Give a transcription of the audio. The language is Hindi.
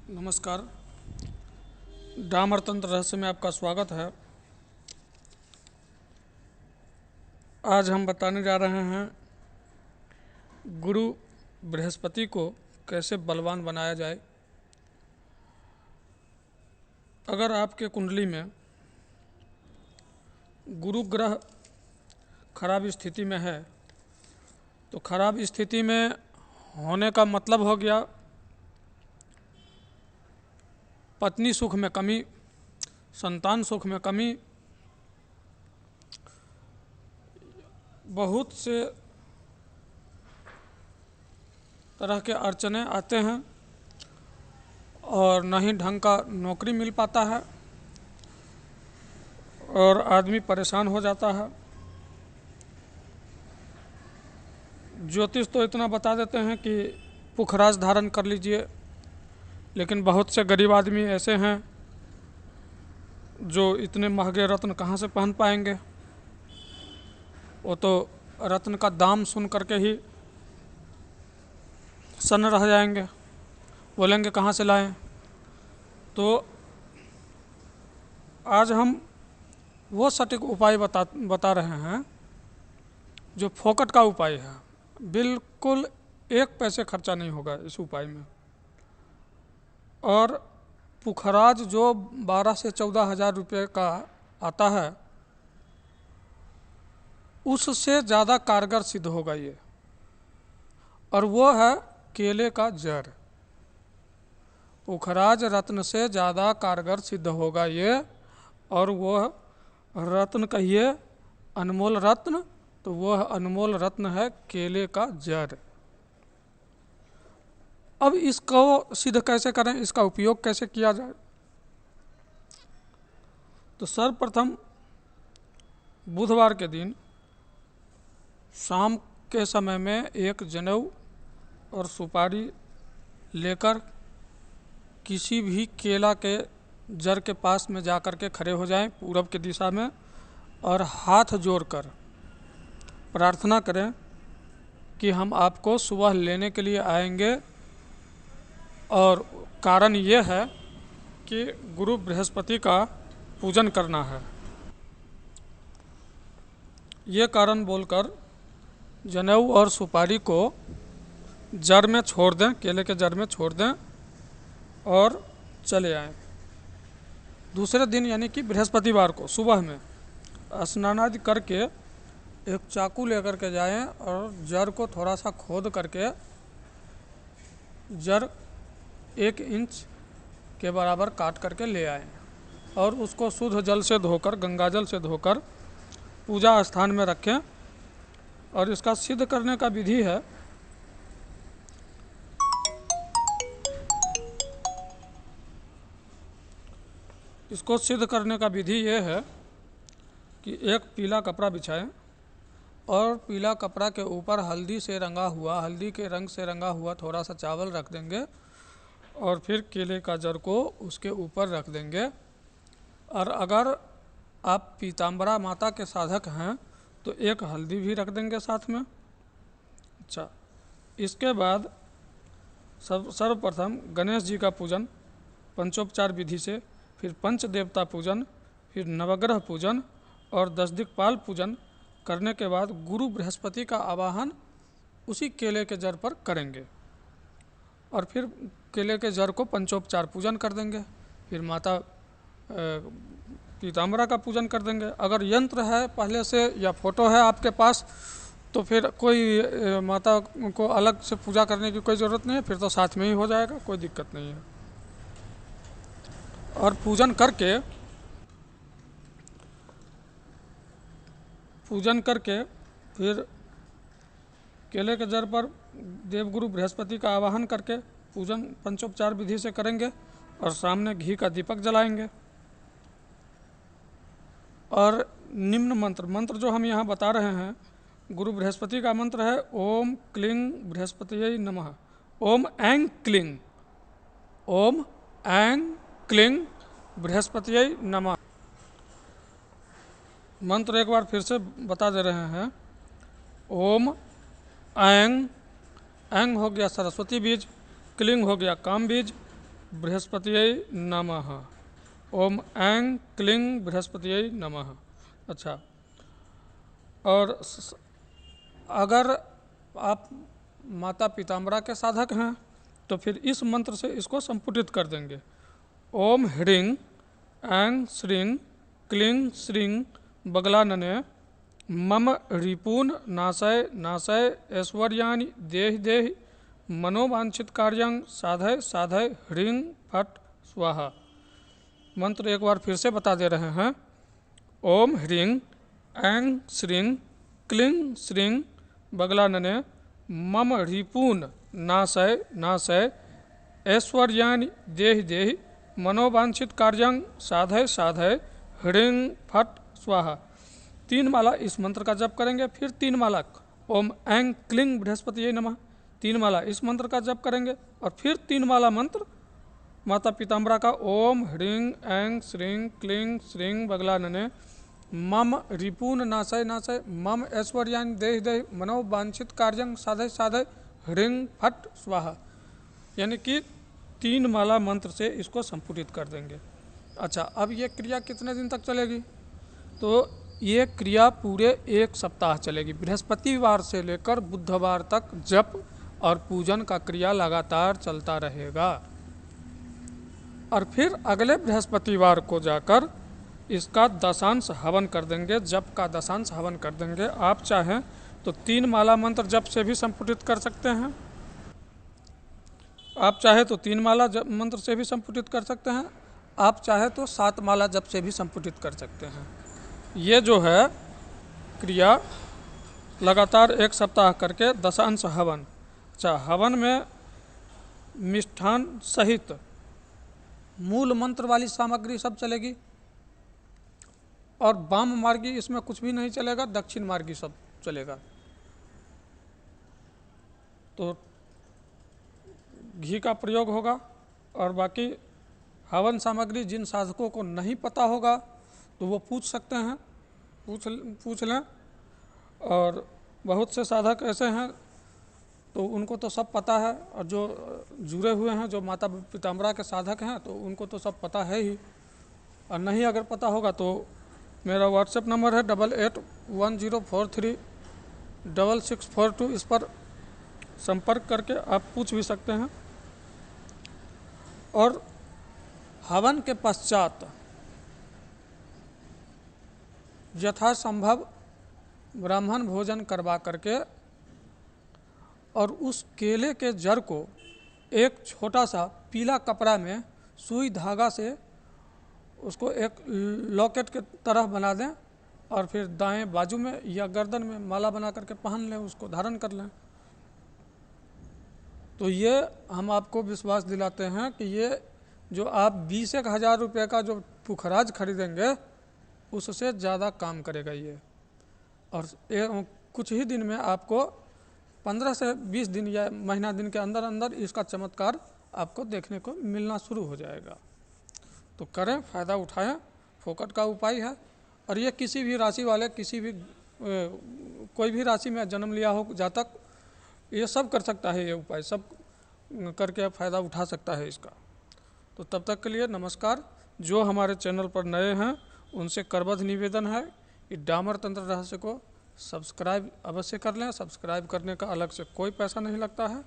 नमस्कार। डामर तंत्र रहस्य में आपका स्वागत है। आज हम बताने जा रहे हैं गुरु बृहस्पति को कैसे बलवान बनाया जाए। अगर आपके कुंडली में गुरु ग्रह खराब स्थिति में है तो खराब स्थिति में होने का मतलब हो गया पत्नी सुख में कमी, संतान सुख में कमी, बहुत से तरह के अड़चने आते हैं और न ही ढंग का नौकरी मिल पाता है और आदमी परेशान हो जाता है। ज्योतिष तो इतना बता देते हैं कि पुखराज धारण कर लीजिए, लेकिन बहुत से गरीब आदमी ऐसे हैं जो इतने महंगे रत्न कहाँ से पहन पाएंगे। वो तो रत्न का दाम सुन करके ही सन्न रह जाएंगे, बोलेंगे कहाँ से लाएं। तो आज हम वो सटीक उपाय बता रहे हैं जो फोकट का उपाय है। बिल्कुल एक पैसे खर्चा नहीं होगा इस उपाय में, और पुखराज जो 12 से 14 हज़ार रुपये का आता है उससे ज़्यादा कारगर सिद्ध होगा ये, और वो है केले का जड़। पुखराज रत्न से ज़्यादा कारगर सिद्ध होगा ये, और वह रत्न कहिए अनमोल रत्न, तो वह अनमोल रत्न है केले का जड़। अब इसको सिद्ध कैसे करें, इसका उपयोग कैसे किया जाए। तो सर्वप्रथम बुधवार के दिन शाम के समय में एक जनेऊ और सुपारी लेकर किसी भी केला के जड़ के पास में जाकर के खड़े हो जाएं पूरब की दिशा में, और हाथ जोड़कर प्रार्थना करें कि हम आपको सुबह लेने के लिए आएंगे। और कारण ये है कि गुरु बृहस्पति का पूजन करना है। ये कारण बोलकर जनेऊ और सुपारी को जड़ में छोड़ दें, केले के जड़ में छोड़ दें और चले आएं। दूसरे दिन यानी कि बृहस्पतिवार को सुबह में स्नान आदि करके एक चाकू लेकर के जाएं और जड़ को थोड़ा सा खोद करके जड़ 1 इंच के बराबर काट करके ले आएं और उसको शुद्ध जल से धोकर, गंगा जल से धोकर पूजा स्थान में रखें। और इसका सिद्ध करने का विधि है, इसको सिद्ध करने का विधि ये है कि एक पीला कपड़ा बिछाएं और पीला कपड़ा के ऊपर हल्दी के रंग से रंगा हुआ थोड़ा सा चावल रख देंगे और फिर केले का जड़ को उसके ऊपर रख देंगे। और अगर आप पीताम्बरा माता के साधक हैं तो एक हल्दी भी रख देंगे साथ में। अच्छा, इसके बाद सर्वप्रथम गणेश जी का पूजन पंचोपचार विधि से, फिर पंच देवता पूजन, फिर नवग्रह पूजन और 10 दिक्पाल पूजन करने के बाद गुरु बृहस्पति का आवाहन उसी केले के जड़ पर करेंगे और फिर केले के जड़ को पंचोपचार पूजन कर देंगे। फिर माता पीताम्बरा का पूजन कर देंगे। अगर यंत्र है पहले से या फोटो है आपके पास तो फिर कोई माता को अलग से पूजा करने की कोई ज़रूरत नहीं है, फिर तो साथ में ही हो जाएगा, कोई दिक्कत नहीं है। और पूजन करके फिर केले के जड़ पर देवगुरु बृहस्पति का आवाहन करके पूजन पंचोपचार विधि से करेंगे और सामने घी का दीपक जलाएंगे। और निम्न मंत्र जो हम यहाँ बता रहे हैं, गुरु बृहस्पति का मंत्र है ओम क्लीं बृहस्पतिये नमः। ओम ऐं क्लीं, ओम ऐं क्लीं बृहस्पतिये नमः। मंत्र एक बार फिर से बता दे रहे हैं। ओम ऐं, ऐं हो गया सरस्वती बीज, क्लीं हो गया काम बीज, बृहस्पतियै नमः। ओम ऐं क्लीं बृहस्पतियै नमः। अच्छा, और अगर आप माता पीताम्बरा के साधक हैं तो फिर इस मंत्र से इसको संपुटित कर देंगे। ओम ह्रीं ऐं श्रीं क्लीं श्रीं बगलानने मम रिपून नाशय नाशय ऐश्वर्याणि देहि देहि मनोवांछित कार्यं साधय साधय ह्रीं फट स्वाहा। मंत्र एक बार फिर से बता दे रहे हैं। ओम ह्रीं ऐं श्रीं क्लीं श्रीं बगलानने मम रिपून नाशय नाशय ऐश्वर्याणि देहि देहि मनोवांछित कार्यं साधय साधय ह्रीं फट स्वाहा। 3 माला इस मंत्र का जप करेंगे, फिर 3 माला ओम ऐं क्लीं बृहस्पतियै नमः, 3 माला इस मंत्र का जप करेंगे और फिर 3 माला मंत्र माता पीताम्बरा का ओम ह्रीं ऐं श्रीं क्लीं श्रीं बगलानने मम रिपून नाशय नाशय मम ऐश्वर्याणि देहि देहि मनोवांछित कार्यं साधय साधय ह्रीं फट स्वाहा। यानी कि 3 माला मंत्र से इसको संपुटित कर देंगे। अच्छा, अब ये क्रिया कितने दिन तक चलेगी? तो ये क्रिया पूरे 1 सप्ताह चलेगी। बृहस्पतिवार से लेकर बुधवार तक जप और पूजन का क्रिया लगातार चलता रहेगा और फिर अगले बृहस्पतिवार को जाकर इसका दशांश हवन कर देंगे, जप का दशांश हवन कर देंगे। आप चाहें तो 3 माला मंत्र जप से भी संपुटित कर सकते हैं, आप चाहे तो 3 माला जप मंत्र से भी संपुटित कर सकते हैं, आप चाहे तो 7 माला जप से भी संपुटित कर सकते हैं। ये जो है क्रिया लगातार 1 सप्ताह करके दशांश हवन। अच्छा, हवन में मिष्ठान सहित मूल मंत्र वाली सामग्री सब चलेगी और वाम मार्गी इसमें कुछ भी नहीं चलेगा, दक्षिण मार्गी सब चलेगा। तो घी का प्रयोग होगा और बाकी हवन सामग्री जिन साधकों को नहीं पता होगा तो वो पूछ सकते हैं, पूछ लें। और बहुत से साधक ऐसे हैं तो उनको तो सब पता है, और जो जुड़े हुए हैं जो माता पीताम्बरा के साधक हैं तो उनको तो सब पता है ही। और नहीं अगर पता होगा तो मेरा व्हाट्सएप नंबर है 8810436642, इस पर संपर्क करके आप पूछ भी सकते हैं। और हवन के पश्चात यथासंभव ब्राह्मण भोजन करवा करके और उस केले के जड़ को एक छोटा सा पीला कपड़ा में सुई धागा से उसको एक लॉकेट के तरह बना दें और फिर दाएं बाजू में या गर्दन में माला बना करके पहन लें, उसको धारण कर लें। तो ये हम आपको विश्वास दिलाते हैं कि ये जो आप 20,000 रुपये का जो पुखराज खरीदेंगे उससे ज़्यादा काम करेगा ये। और कुछ ही दिन में आपको 15 से 20 दिन या महीना दिन के अंदर अंदर इसका चमत्कार आपको देखने को मिलना शुरू हो जाएगा। तो करें, फ़ायदा उठाएं, फोकट का उपाय है। और ये किसी भी राशि वाले, किसी भी कोई भी राशि में जन्म लिया हो जातक, ये सब कर सकता है, ये उपाय सब करके फ़ायदा उठा सकता है इसका। तो तब तक के लिए नमस्कार। जो हमारे चैनल पर नए हैं उनसे करबद्ध निवेदन है कि डामर तंत्र रहस्य को सब्सक्राइब अवश्य कर लें। सब्सक्राइब करने का अलग से कोई पैसा नहीं लगता है।